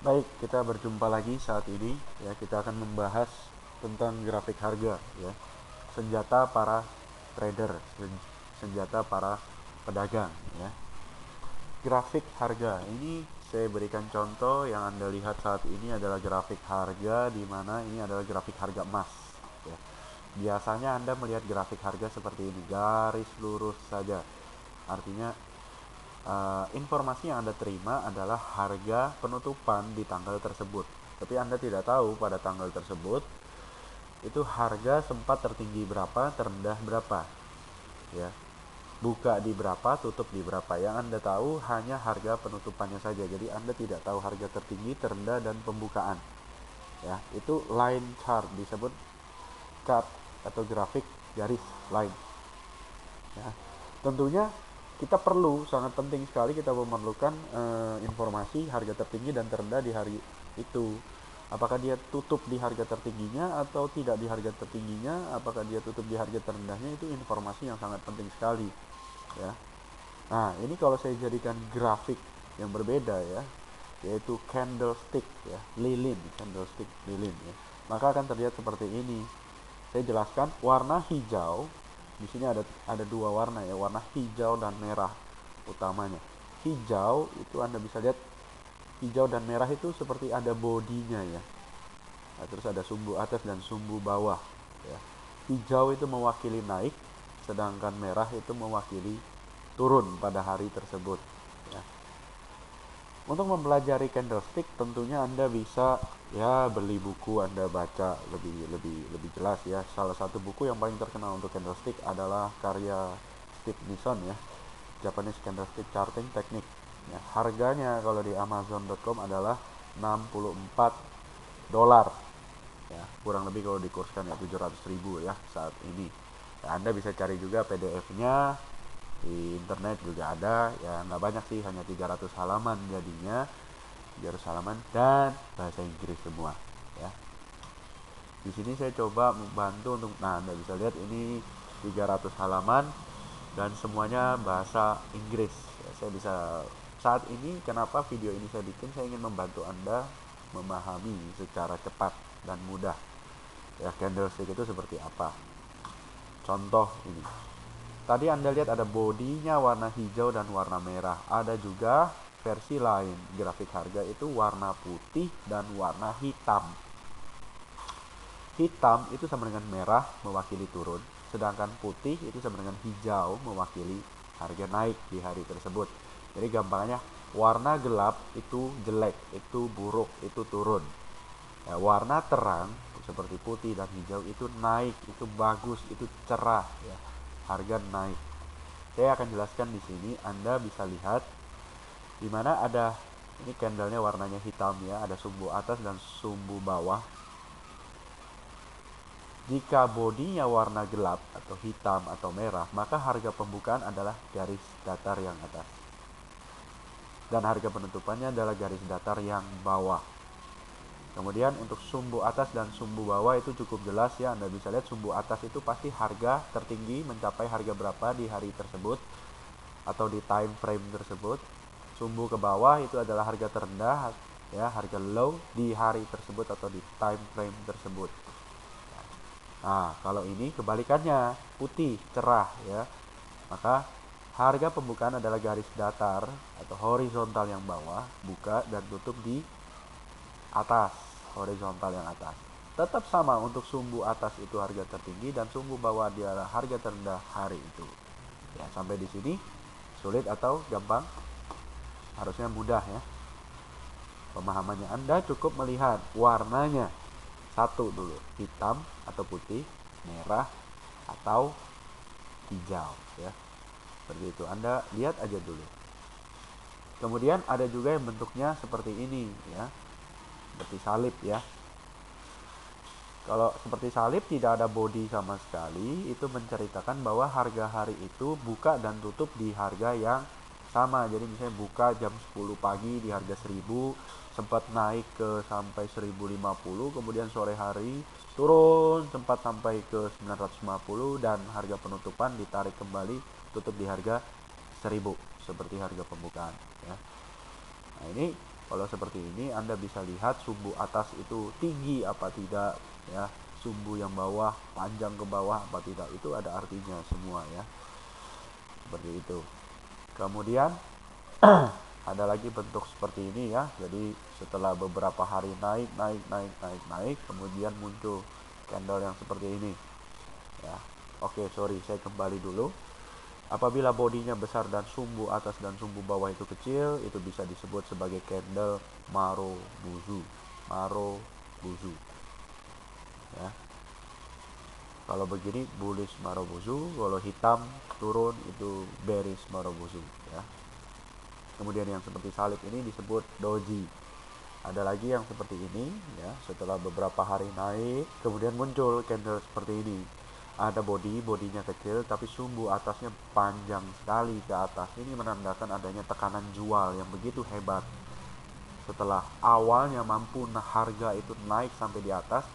Baik, kita berjumpa lagi saat ini ya. Kita akan membahas tentang grafik harga ya. Senjata para trader, senjata para pedagang ya. Grafik harga ini saya berikan contoh yang Anda lihat saat ini adalah grafik harga di mana ini adalah grafik harga emas ya. Biasanya Anda melihat grafik harga seperti ini, garis lurus saja. Artinya informasi yang Anda terima adalah harga penutupan di tanggal tersebut. Tapi Anda tidak tahu pada tanggal tersebut itu harga sempat tertinggi berapa, terendah berapa, ya. Buka di berapa, tutup di berapa. Yang Anda tahu hanya harga penutupannya saja. Jadi Anda tidak tahu harga tertinggi, terendah dan pembukaan. Ya, itu line chart, disebut chart atau grafik garis line. Ya. Tentunya kita perlu, sangat penting sekali kita memerlukan informasi harga tertinggi dan terendah di hari itu. Apakah dia tutup di harga tertingginya atau tidak di harga tertingginya, apakah dia tutup di harga terendahnya, itu informasi yang sangat penting sekali ya. Nah, ini kalau saya jadikan grafik yang berbeda ya, yaitu candlestick ya, lilin, candlestick lilin ya. Maka akan terlihat seperti ini. Saya jelaskan warna hijau. Di sini ada dua warna ya, warna hijau dan merah utamanya. Hijau itu Anda bisa lihat, hijau dan merah itu seperti ada bodinya ya. Nah, terus ada sumbu atas dan sumbu bawah ya. Hijau itu mewakili naik, sedangkan merah itu mewakili turun pada hari tersebut ya. Untuk mempelajari candlestick tentunya Anda bisa ya beli buku, Anda baca lebih lebih lebih jelas ya. Salah satu buku yang paling terkenal untuk candlestick adalah karya Steve Nison ya, Japanese Candlestick Charting Technique. Ya, harganya kalau di Amazon.com adalah 64 dolar ya, kurang lebih kalau dikurskan ya 700.000 ya saat ini. Ya, Anda bisa cari juga PDF-nya di internet juga ada ya, nggak banyak sih, hanya 300 halaman jadinya, 300 halaman dan bahasa Inggris semua ya. Di sini saya coba membantu untuk, nah Anda bisa lihat ini 300 halaman dan semuanya bahasa Inggris ya. Saya bisa saat ini, kenapa video ini saya bikin, saya ingin membantu Anda memahami secara cepat dan mudah ya candlestick itu seperti apa. Contoh ini, tadi Anda lihat ada bodinya warna hijau dan warna merah. Ada juga versi lain, grafik harga itu warna putih dan warna hitam. Hitam itu sama dengan merah, mewakili turun, sedangkan putih itu sama dengan hijau, mewakili harga naik di hari tersebut. Jadi gampangnya, warna gelap itu jelek, itu buruk, itu turun. Ya, warna terang seperti putih dan hijau itu naik, itu bagus, itu cerah ya. Harga naik. Saya akan jelaskan di sini. Anda bisa lihat di mana ada, ini candlenya warnanya hitam ya, ada sumbu atas dan sumbu bawah. Jika bodinya warna gelap atau hitam atau merah, maka harga pembukaan adalah garis datar yang atas dan harga penutupannya adalah garis datar yang bawah. Kemudian untuk sumbu atas dan sumbu bawah itu cukup jelas ya. Anda bisa lihat sumbu atas itu pasti harga tertinggi mencapai harga berapa di hari tersebut atau di time frame tersebut. Sumbu ke bawah itu adalah harga terendah ya, harga low di hari tersebut atau di time frame tersebut. Nah, kalau ini kebalikannya, putih, cerah ya. Maka harga pembukaan adalah garis datar atau horizontal yang bawah, buka dan tutup di atas, horizontal yang atas. Tetap sama, untuk sumbu atas itu harga tertinggi dan sumbu bawah adalah harga terendah hari itu. Ya, sampai di sini sulit atau gampang? Harusnya mudah ya. Pemahamannya Anda cukup melihat warnanya satu dulu, hitam atau putih, merah atau hijau ya. Seperti itu. Anda lihat aja dulu. Kemudian ada juga yang bentuknya seperti ini ya. Seperti salib ya. Kalau seperti salib tidak ada body sama sekali, itu menceritakan bahwa harga hari itu buka dan tutup di harga yang sama. Jadi misalnya buka jam 10 pagi di harga 1000, sempat naik ke sampai 1050, kemudian sore hari turun sempat sampai ke 950 dan harga penutupan ditarik kembali, tutup di harga 1000 seperti harga pembukaan ya. Nah, ini Kalau seperti ini Anda bisa lihat sumbu atas itu tinggi apa tidak ya, sumbu yang bawah panjang ke bawah apa tidak, itu ada artinya semua ya, seperti itu. Kemudian ada lagi bentuk seperti ini ya, jadi setelah beberapa hari naik, kemudian muncul candle yang seperti ini ya. Oke, sorry, saya kembali dulu. Apabila bodinya besar dan sumbu atas dan sumbu bawah itu kecil, itu bisa disebut sebagai candle Marubozu. Marubozu. Ya. Kalau begini bullish Marubozu, kalau hitam turun itu bearish Marubozu. Ya. Kemudian yang seperti salib ini disebut doji. Ada lagi yang seperti ini, ya. Setelah beberapa hari naik, kemudian muncul candle seperti ini. Ada bodinya kecil tapi sumbu atasnya panjang sekali ke atas. Ini menandakan adanya tekanan jual yang begitu hebat. Setelah awalnya mampu harga itu naik sampai di atas,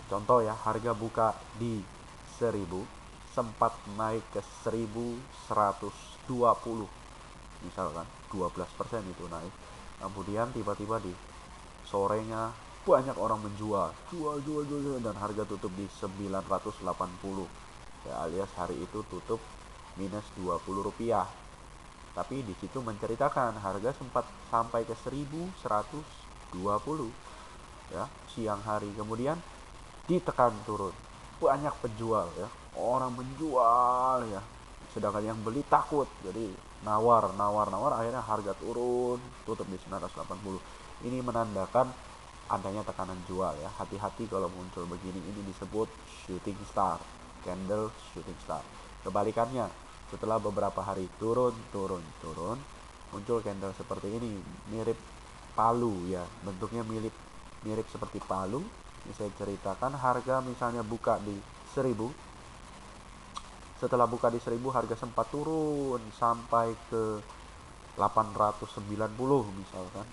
contoh ya, harga buka di 1000, sempat naik ke 1120 misalkan, 12% itu naik. Kemudian tiba-tiba di sorenya banyak orang menjual, jual, dan harga tutup di 980 ya, alias hari itu tutup minus 20 rupiah. Tapi di situ menceritakan harga sempat sampai ke 1120 ya siang hari, kemudian ditekan turun, banyak penjual ya, orang menjual ya, sedangkan yang beli takut, jadi nawar, akhirnya harga turun, tutup di 980. Ini menandakan adanya tekanan jual ya. Hati-hati kalau muncul begini, ini disebut shooting star, candle shooting star. Kebalikannya, setelah beberapa hari turun, muncul candle seperti ini, mirip palu ya, bentuknya mirip seperti palu. Ini saya ceritakan, harga misalnya buka di 1000, setelah buka di 1000 harga sempat turun sampai ke 890 misalkan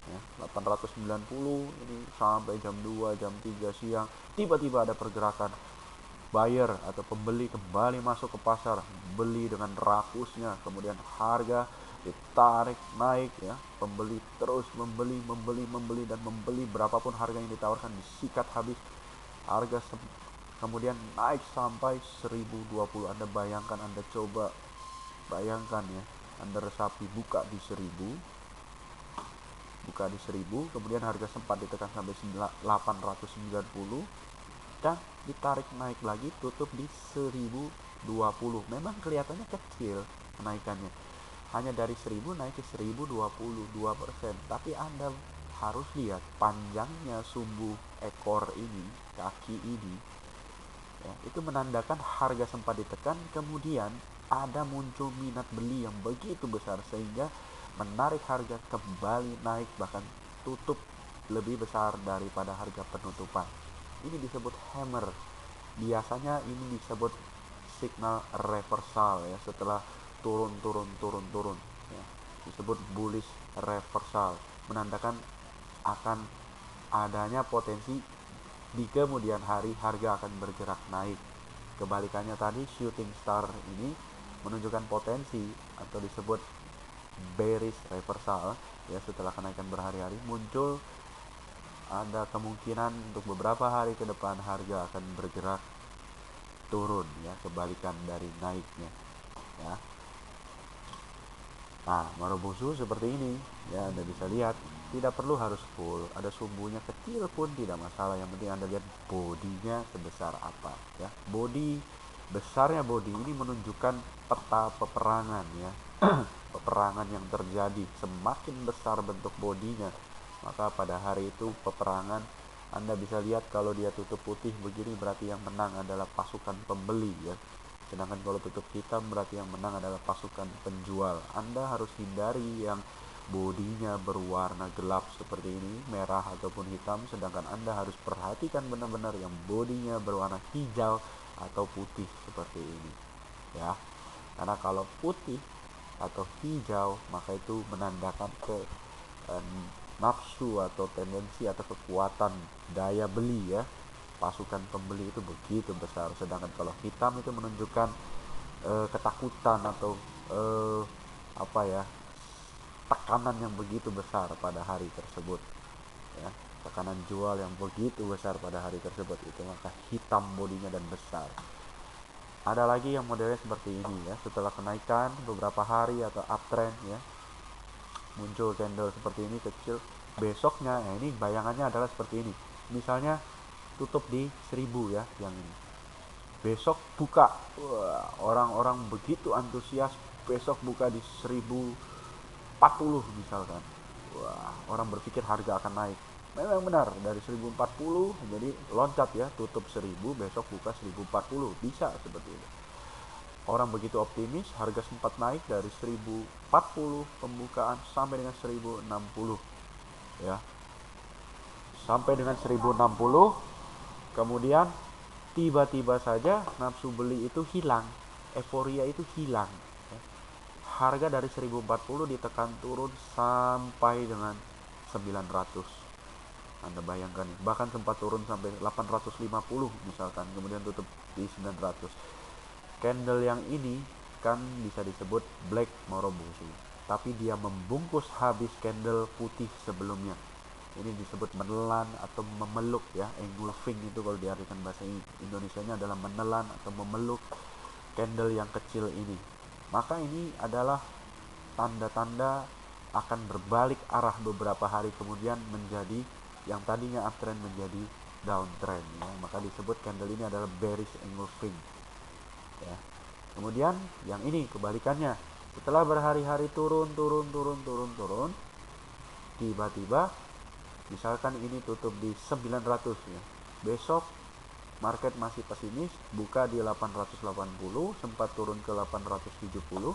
ya, 890 ini sampai jam 2 jam 3 siang, tiba-tiba ada pergerakan buyer atau pembeli kembali masuk ke pasar, beli dengan rakusnya, kemudian harga ditarik naik ya, pembeli terus membeli dan membeli, berapapun harga yang ditawarkan disikat habis, harga kemudian naik sampai 1020. Anda bayangkan, Anda coba bayangkan ya, Anda resapi buka di 1000, kemudian harga sempat ditekan sampai 890 dan ditarik naik lagi, tutup di 1020. Memang kelihatannya kecil kenaikannya, hanya dari 1000 naik ke 1020, 2%. Tapi Anda harus lihat panjangnya sumbu ekor ini, kaki ini ya, itu menandakan harga sempat ditekan, kemudian ada muncul minat beli yang begitu besar sehingga menarik harga kembali naik, bahkan tutup lebih besar daripada harga penutupan. Ini disebut hammer. Biasanya ini disebut signal reversal ya, setelah turun ya, disebut bullish reversal, menandakan akan adanya potensi di kemudian hari harga akan bergerak naik. Kebalikannya tadi, shooting star ini menunjukkan potensi atau disebut bearish reversal ya, setelah kenaikan berhari-hari muncul, ada kemungkinan untuk beberapa hari ke depan harga akan bergerak turun ya, kebalikan dari naiknya ya. Nah, Marubozu seperti ini ya, Anda bisa lihat, tidak perlu harus full, ada sumbunya kecil pun tidak masalah, yang penting Anda lihat bodinya sebesar apa ya. Besarnya body ini menunjukkan peta peperangan ya. Peperangan yang terjadi, semakin besar bentuk bodinya, maka pada hari itu peperangan, Anda bisa lihat kalau dia tutup putih begini berarti yang menang adalah pasukan pembeli ya. Sedangkan kalau tutup hitam berarti yang menang adalah pasukan penjual. Anda harus hindari yang bodinya berwarna gelap seperti ini, merah ataupun hitam, sedangkan Anda harus perhatikan benar-benar yang bodinya berwarna hijau atau putih seperti ini ya. Karena kalau putih atau hijau maka itu menandakan nafsu atau tendensi atau kekuatan daya beli ya, pasukan pembeli itu begitu besar. Sedangkan kalau hitam itu menunjukkan ketakutan atau apa ya, tekanan yang begitu besar pada hari tersebut, ya, tekanan jual yang begitu besar pada hari tersebut, itu maka hitam bodinya dan besar. Ada lagi yang modelnya seperti ini ya, setelah kenaikan beberapa hari atau uptrend ya, muncul candle seperti ini kecil, besoknya ya, ini bayangannya adalah seperti ini, misalnya tutup di 1000 ya, yang ini besok buka, wah, orang-orang begitu antusias, besok buka di 1040 misalkan, wah, orang berpikir harga akan naik. Memang benar, dari 1040 jadi loncat ya, tutup 1000, besok buka 1040, bisa seperti itu. Orang begitu optimis, harga sempat naik dari 1040 pembukaan sampai dengan 1060 ya. Sampai dengan 1060, kemudian tiba-tiba saja nafsu beli itu hilang, euforia itu hilang. Harga dari 1040 ditekan turun sampai dengan 900. Anda bayangkan, bahkan sempat turun sampai 850 misalkan, kemudian tutup di 900. Candle yang ini kan bisa disebut black moroboshi, tapi dia membungkus habis candle putih sebelumnya. Ini disebut menelan atau memeluk ya, engulfing itu kalau diartikan bahasa Indonesianya adalah menelan atau memeluk candle yang kecil ini. Maka ini adalah tanda-tanda akan berbalik arah beberapa hari kemudian menjadi yang tadinya uptrend menjadi downtrend ya. Maka disebut candle ini adalah bearish engulfing ya. Kemudian yang ini kebalikannya, setelah berhari-hari turun, tiba-tiba misalkan ini tutup di 900 ya, besok market masih pesimis, buka di 880, sempat turun ke 870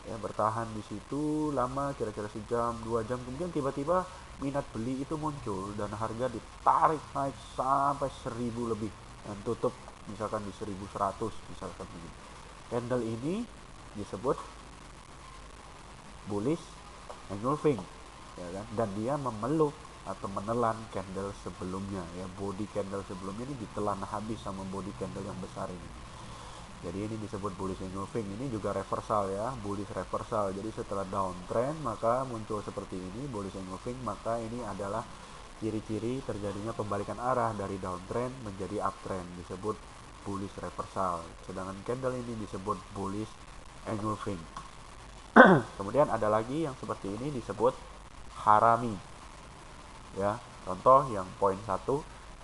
ya, bertahan di situ lama, kira-kira sejam 2 jam, kemudian tiba-tiba minat beli itu muncul dan harga ditarik naik sampai 1000 lebih dan tutup misalkan di 1100 misalkan begini. Candle ini disebut bullish engulfing ya kan, dan dia memeluk atau menelan candle sebelumnya ya, body candle sebelumnya ini ditelan habis sama body candle yang besar ini. Jadi ini disebut bullish engulfing. Ini juga reversal ya, bullish reversal. Jadi setelah downtrend maka muncul seperti ini bullish engulfing, maka ini adalah ciri-ciri terjadinya pembalikan arah dari downtrend menjadi uptrend, disebut bullish reversal. Sedangkan candle ini disebut bullish engulfing. Kemudian ada lagi yang seperti ini disebut harami ya. Contoh yang poin 1,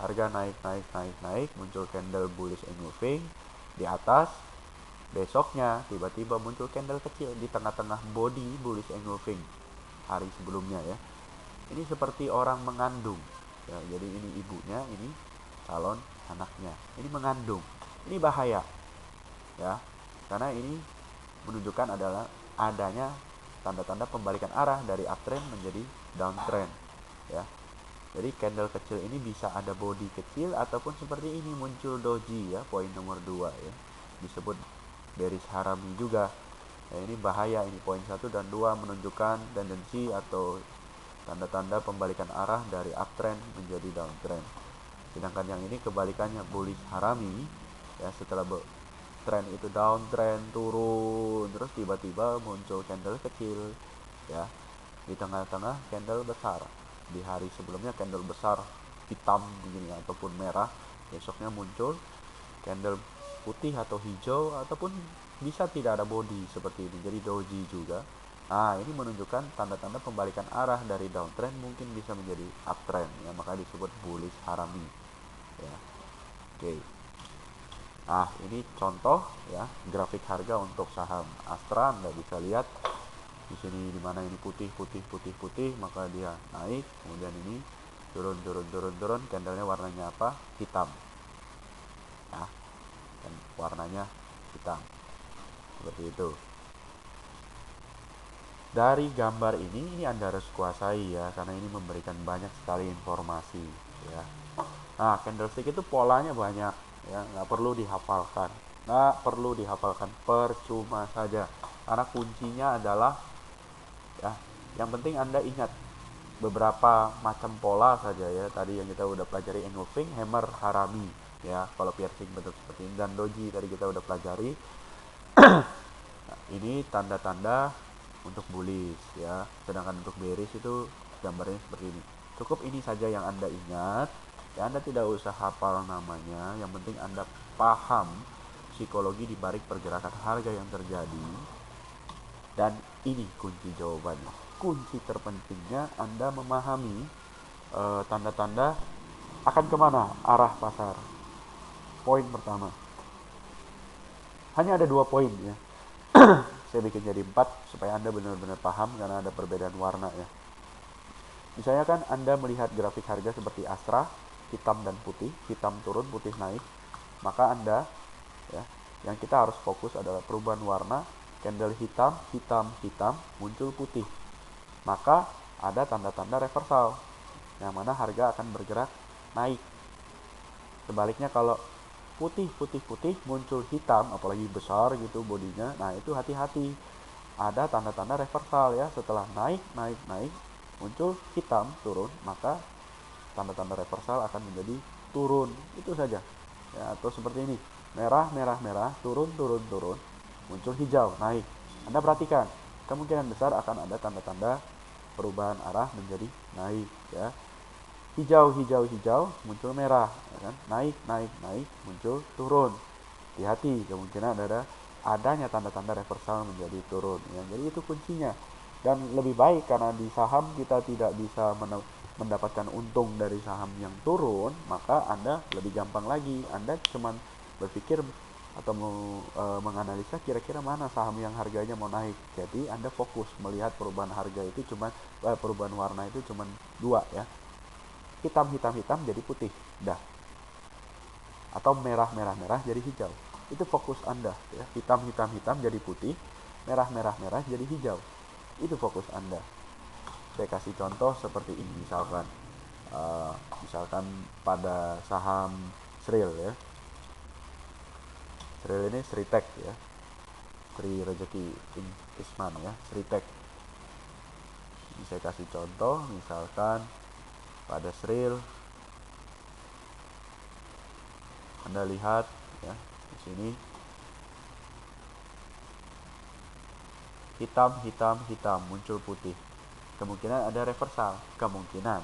harga naik, muncul candle bullish engulfing di atas, besoknya tiba-tiba muncul candle kecil di tengah-tengah body bullish engulfing hari sebelumnya ya. Ini seperti orang mengandung ya, jadi ini ibunya, ini calon anaknya, ini mengandung. Ini bahaya ya, karena ini menunjukkan adalah adanya tanda-tanda pembalikan arah dari uptrend menjadi downtrend ya. Jadi candle kecil ini bisa ada body kecil ataupun seperti ini muncul doji ya, poin nomor 2 ya, disebut bearish harami juga ya. Ini bahaya, ini poin 1 dan 2 menunjukkan tendensi atau tanda-tanda pembalikan arah dari uptrend menjadi downtrend. Sedangkan yang ini kebalikannya, bullish harami ya, setelah trend itu downtrend turun, terus tiba-tiba muncul candle kecil ya, di tengah-tengah candle besar. Di hari sebelumnya candle besar hitam begini ataupun merah, besoknya muncul candle putih atau hijau ataupun bisa tidak ada body seperti ini, jadi doji juga. Nah, ini menunjukkan tanda-tanda pembalikan arah dari downtrend mungkin bisa menjadi uptrend ya, maka disebut bullish harami ya. Oke. Nah, ini contoh ya grafik harga untuk saham Astra. Anda bisa lihat di sini, dimana ini putih, maka dia naik, kemudian ini turun, candlenya warnanya apa? Hitam ya, dan warnanya hitam seperti itu. Dari gambar ini Anda harus kuasai ya, karena ini memberikan banyak sekali informasi ya. Nah, candlestick itu polanya banyak ya, nggak perlu dihafalkan, percuma saja, karena kuncinya adalah ya, yang penting Anda ingat beberapa macam pola saja ya. Tadi yang kita udah pelajari engulfing, hammer, harami ya, kalau piercing bentuk seperti ini, dan doji tadi kita udah pelajari. Nah, ini tanda-tanda untuk bullish ya. Sedangkan untuk bearish itu gambarnya seperti ini. Cukup ini saja yang Anda ingat ya. Anda tidak usah hafal namanya, yang penting Anda paham psikologi di balik pergerakan harga yang terjadi. Dan ini kunci jawabannya. Kunci terpentingnya Anda memahami tanda-tanda akan kemana arah pasar. Poin pertama, hanya ada 2 poin ya. Saya bikin jadi 4 supaya Anda benar-benar paham karena ada perbedaan warna ya. Misalnya kan Anda melihat grafik harga seperti Astra, hitam dan putih, hitam turun, putih naik, maka Anda ya, yang kita harus fokus adalah perubahan warna. Candle hitam, hitam, hitam, muncul putih, maka ada tanda-tanda reversal yang mana harga akan bergerak naik. Sebaliknya kalau putih, putih, putih, muncul hitam, apalagi besar gitu bodinya, nah itu hati-hati, ada tanda-tanda reversal ya. Setelah naik, naik, naik, muncul hitam, turun, maka tanda-tanda reversal akan menjadi turun. Itu saja ya. Atau seperti ini, merah, merah, merah, turun, turun, turun, muncul hijau, naik. Anda perhatikan, kemungkinan besar akan ada tanda-tanda perubahan arah menjadi naik ya. Hijau, hijau, hijau, muncul merah ya kan? Naik, naik, naik, muncul turun. Hati-hati, kemungkinan adanya tanda-tanda reversal menjadi turun ya. Jadi itu kuncinya. Dan lebih baik karena di saham kita tidak bisa mendapatkan untung dari saham yang turun, maka Anda lebih gampang lagi. Anda cuma berpikir atau menganalisa kira-kira mana saham yang harganya mau naik. Jadi Anda fokus melihat perubahan harga itu perubahan warna itu cuma 2 ya. Hitam, hitam, hitam jadi putih, dah. Atau merah, merah, merah jadi hijau. Itu fokus Anda ya. Hitam, hitam, hitam jadi putih, merah, merah, merah jadi hijau. Itu fokus Anda. Saya kasih contoh seperti ini, misalkan pada saham Sril ya. Sril ini Sritek ya, Sri Rezeki Isman ya, Sritek. Ini saya kasih contoh, misalkan pada Sril Anda lihat ya, di sini hitam, hitam, hitam, muncul putih. Kemungkinan ada reversal, kemungkinan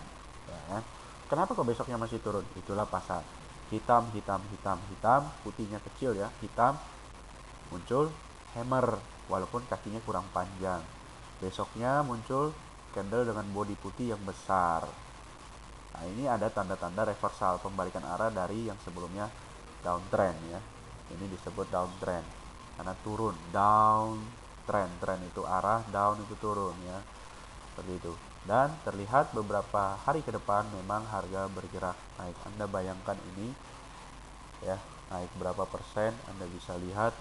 ya kan? Kenapa kok besoknya masih turun? Itulah pasar. Hitam, hitam, hitam, hitam, putihnya kecil ya, hitam, muncul hammer walaupun kakinya kurang panjang. Besoknya muncul candle dengan body putih yang besar. Nah, ini ada tanda-tanda reversal, pembalikan arah dari yang sebelumnya downtrend ya. Ini disebut downtrend karena turun, down trend itu arah, down itu turun ya. Seperti itu. Dan terlihat beberapa hari ke depan memang harga bergerak naik. Anda bayangkan ini ya, naik berapa persen? Anda bisa lihat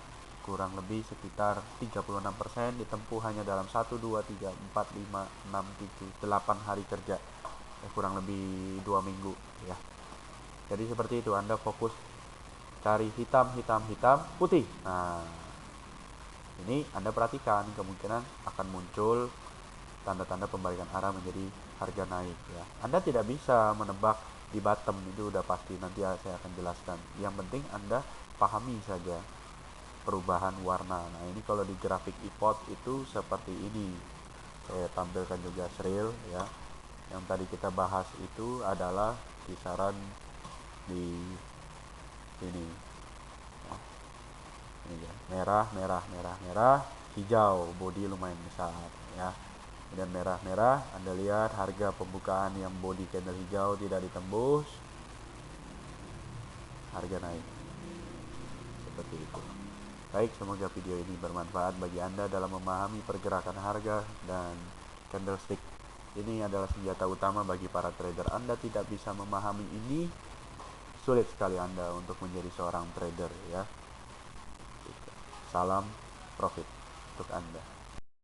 kurang lebih sekitar 36% ditempuh hanya dalam 1, 2, 3, 4, 5, 6, 7, 8 hari kerja ya, kurang lebih 2 minggu ya. Jadi seperti itu, Anda fokus cari hitam, hitam, hitam, putih. Nah, ini Anda perhatikan kemungkinan akan muncul tanda-tanda pembalikan arah menjadi harga naik ya. Anda tidak bisa menebak di bottom, itu udah pasti, nanti saya akan jelaskan. Yang penting Anda pahami saja perubahan warna. Nah, ini kalau di grafik iPod itu seperti ini. Saya tampilkan juga Sril ya. Yang tadi kita bahas itu adalah kisaran di sini. Nah, ini ya. Merah, merah, merah, merah, hijau, body lumayan besar ya. Kemudian merah-merah, Anda lihat harga pembukaan yang body candle hijau tidak ditembus, harga naik. Seperti itu. Baik, semoga video ini bermanfaat bagi Anda dalam memahami pergerakan harga dan candlestick. Ini adalah senjata utama bagi para trader. Anda tidak bisa memahami ini, sulit sekali Anda untuk menjadi seorang trader ya. Salam profit untuk Anda.